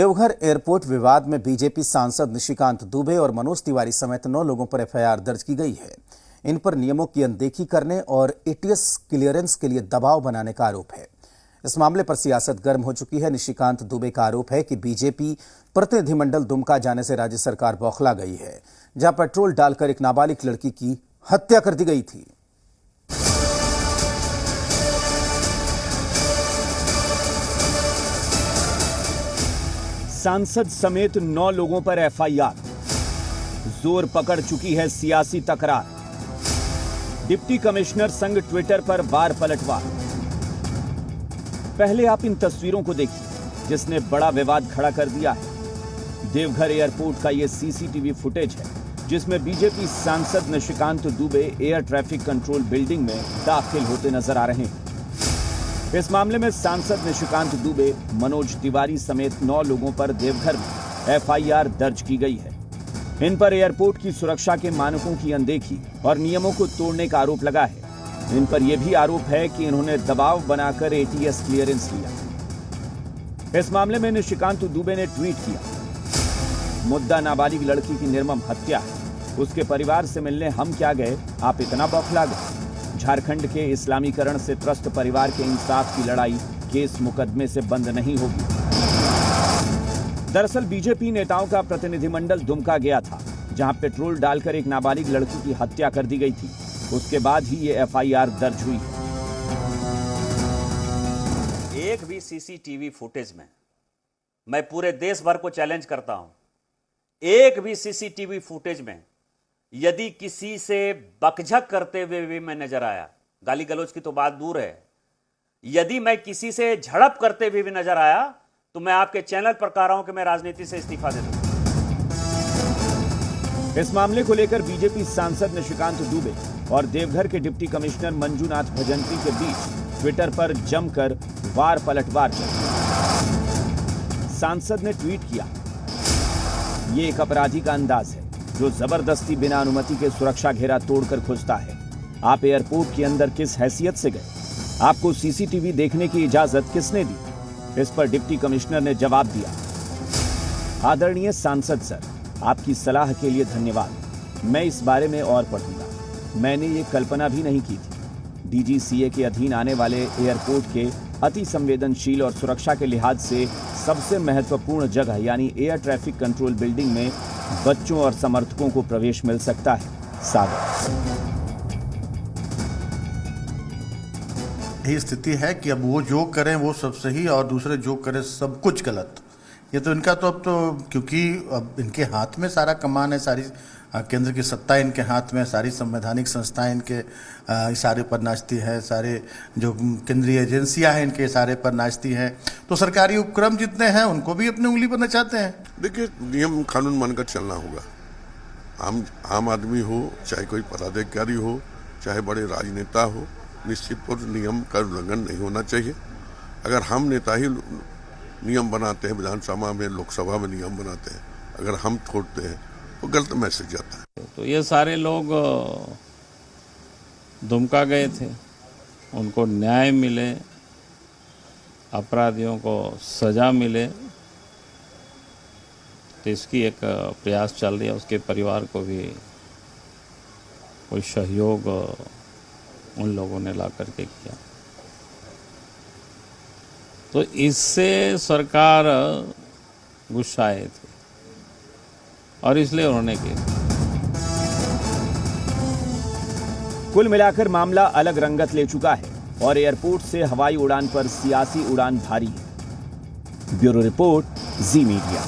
Deoghar airport विवाद में BJP सांसद निशिकांत दुबे और मनोज तिवारी समेत 9 लोगों पर एफआईआर दर्ज की गई है। इन पर नियमों की अनदेखी करने और एटीएस क्लियरेंस के लिए दबाव बनाने का आरोप है। इस मामले पर सियासत गर्म हो चुकी है। निशिकांत दुबे का आरोप है कि बीजेपी प्रतिनिधिमंडल दुमका जाने से राज्य सरकार बौखला गई है, जहां पेट्रोल डालकर एक नाबालिग लड़की की हत्या कर दी गई थी। सांसद समेत 9 लोगों पर एफआईआर। जोर पकड़ चुकी है सियासी तकरार। डिप्टी कमिश्नर संग ट्विटर पर वार पलटवार। पहले आप इन तस्वीरों को देखिए जिसने बड़ा विवाद खड़ा कर दिया है। देवघर एयरपोर्ट का यह सीसीटीवी फुटेज है जिसमें बीजेपी सांसद Nishikant Dubey air traffic control building में दाखिल होते नजर आ रहे हैं। इस मामले में सांसद निशिकांत दुबे, मनोज तिवारी समेत 9 लोगों पर देवघर में एफआईआर दर्ज की गई है। इन पर एयरपोर्ट की सुरक्षा के मानकों की अनदेखी और नियमों को तोड़ने का आरोप लगा है। इन पर यह भी आरोप है कि इन्होंने दबाव बनाकर एटीएस क्लियरेंस लिया। इस मामले में निशिकांत दुबे ने ट्वीट किया, मुद्दा नाबालिग लड़की की निर्मम हत्या है। उसके परिवार से मिलने हम क्या गए, आप इतना बौखला गए। झारखंड के इस्लामीकरण से त्रस्त परिवार के इंसाफ की लड़ाई केस मुकदमे से बंद नहीं होगी। दरअसल बीजेपी नेताओं का प्रतिनिधिमंडल दुमका गया था, जहां पेट्रोल डालकर एक नाबालिग लड़की की हत्या कर दी गई थी। उसके बाद ही ये एफआईआर दर्ज हुई है। एक भी सीसीटीवी फुटेज में, मैं पूरे देश भर को चैलेंज करता हूं, एक भी सीसीटीवी फुटेज में यदि किसी से बकझक करते हुए भी मैं नजर आया, गाली गलौज की तो बात दूर है, यदि मैं किसी से झड़प करते हुए भी नजर आया तो मैं आपके चैनल पर कह रहा हूं कि मैं राजनीति से इस्तीफा दे दूंगा। इस मामले को लेकर बीजेपी सांसद निशिकांत दुबे और देवघर के डिप्टी कमिश्नर मंजूनाथ भजंत्री के बीच ट्विटर पर जमकर वार पलटवार चली। सांसद ने ट्वीट किया, ये एक अपराधी का अंदाज है जो जबरदस्ती बिना अनुमति के सुरक्षा घेरा तोड़कर घुसता है। आप एयरपोर्ट के अंदर किस हैसियत से गए? आपको सीसीटीवी देखने की इजाजत किसने दी? इस पर डिप्टी कमिश्नर ने जवाब दिया, आदरणीय सांसद सर, आपकी सलाह के लिए धन्यवाद। मैं इस बारे में और पढ़ूंगा। मैंने ये कल्पना भी नहीं की थी। डीजीसीए के अधीन आने वाले एयरपोर्ट के अति संवेदनशील और सुरक्षा के लिहाज से सबसे महत्वपूर्ण जगह यानी एयर ट्रैफिक कंट्रोल बिल्डिंग में बच्चों और समर्थकों को प्रवेश मिल सकता है। सागर यही स्थिति है कि अब वो जो करें वो सब सही और दूसरे जो करें सब कुछ गलत। ये तो इनका तो अब तो क्योंकि अब इनके हाथ में सारा कमान है, सारी केंद्र की सत्ता इनके हाथ में, सारी संवैधानिक संस्थाएं इनके इशारे पर नाचती है, सारे जो केंद्रीय एजेंसियां हैं इनके इशारे पर नाचती हैं, तो सरकारी उपक्रम जितने हैं उनको भी अपनी उंगली पर नचाते हैं। देखिए, नियम कानून मानकर चलना होगा। आम आदमी हो, चाहे कोई पदाधिकारी हो, चाहे बड़े राजनेता हो, निश्चित तौर नियम का उल्लंघन नहीं होना चाहिए। अगर हम नेता ही नियम बनाते हैं, विधानसभा में, लोकसभा में नियम बनाते हैं, अगर हम तोड़ते हैं तो गलत मैसेज जाता है। तो ये सारे लोग दुमका गए थे, उनको न्याय मिले, अपराधियों को सजा मिले, तो इसकी एक प्रयास चल रही है। उसके परिवार को भी कोई सहयोग उन लोगों ने ला करके किया, तो इससे सरकार गुस्साए थे और इसलिए उन्होंने किया। कुल मिलाकर मामला अलग रंगत ले चुका है और एयरपोर्ट से हवाई उड़ान पर सियासी उड़ान भारी है। ब्यूरो रिपोर्ट, जी मीडिया।